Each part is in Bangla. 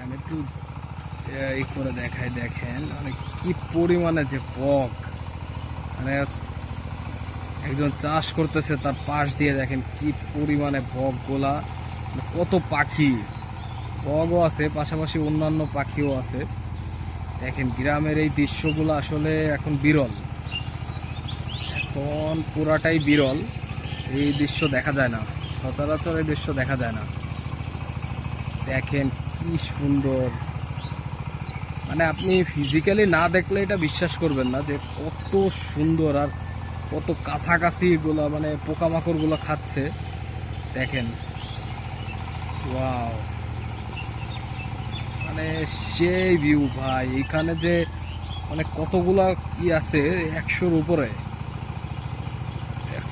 আমি একটু ই করে দেখাই, দেখেন মানে কি পরিমাণে যে বক, মানে একজন চাষ করতেছে তার পাশ দিয়ে দেখেন কি পরিমাণে বক গোলা, কত পাখি, বকও আছে পাশাপাশি অন্যান্য পাখিও আছে। দেখেন গ্রামের এই দৃশ্যগুলো আসলে এখন বিরল, এখন পুরাটাই বিরল। এই দৃশ্য দেখা যায় না, সচরাচর এই দৃশ্য দেখা যায় না। দেখেন কি সুন্দর, মানে আপনি ফিজিক্যালি না দেখলে এটা বিশ্বাস করবেন না যে কত সুন্দর আর কত কাছাকাছি এগুলো, মানে পোকামাকড় গুলো খাচ্ছে। দেখেন ওয়াও, মানে সেই ভিউ ভাই। এখানে যে মানে কতগুলা কি আছে, 100-র উপরে,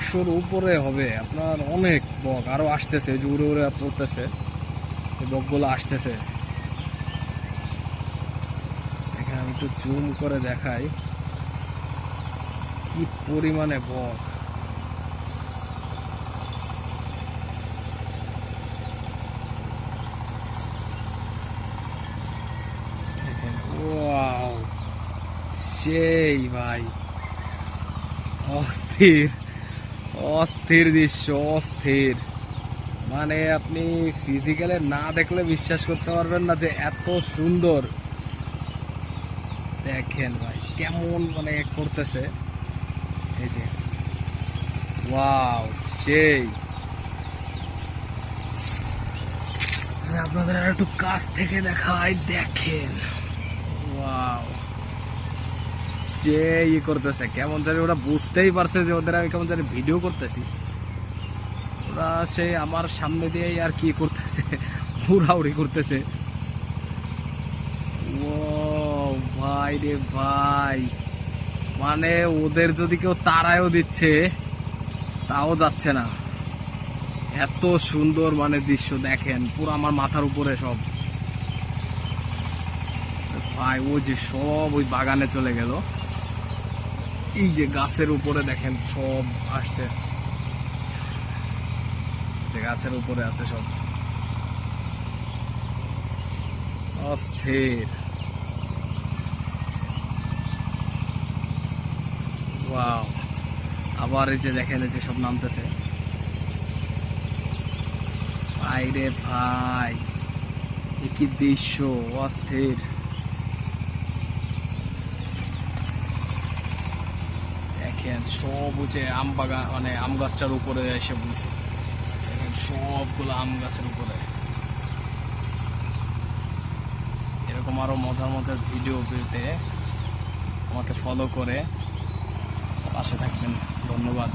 100-র উপরে হবে আপনার। অনেক বক আরো আসতেছে, যে উড়ে উড়ে পড়তেছে, এই বকগুলো আসতেছে। এখানে আমি একটু জুম করে দেখাই কি পরিমাণে বক। ওয়াও, সেই ভাই, অস্থির অস্থির দৃশ্য, অস্থির। মানে আপনি ফিজিক্যালে না দেখলে বিশ্বাস করতে পারবেন না যে এত সুন্দর। দেখেন ভাই কেমন মানে করতেছে, এই যে ওয়াও, সেই। আপনাদের আর একটু কাছ থেকে দেখাই, দেখেন ওয়াও, সেই করতেছে কেমন জানি। ওরা বুঝতেই পারছে যে ওদের আমি কেমন জানি ভিডিও করতেছি। ওরা সেই আমার সামনে দিয়েই আর কি করতেছে, উড়াউড়ি করতেছে। ও ভাই রে ভাই, মানে ওদের যদি কেউ তাড়ায়ও দিচ্ছে তাও যাচ্ছে না, এত সুন্দর মানে দৃশ্য। দেখেন পুরো আমার মাথার উপরে সব ভাই। ও যে সব ওই বাগানে চলে গেল, এই যে গাছের উপরে দেখেন সব আসছে, যে গাছের উপরে আছে সব, অস্থির। ওয়াও, আবার এই যে দেখেন এই যে সব নামতেছে। ভাই রে ভাই, কি দৃশ্য, অস্থির। দেখেন সব হচ্ছে আম বাগান, মানে আম গাছটার উপরে এসে বলছে। দেখেন সবগুলো আম গাছের উপরে। এরকম আরো মজার মজার ভিডিও পেতে আমাকে ফলো করে পাশে থাকবেন। ধন্যবাদ।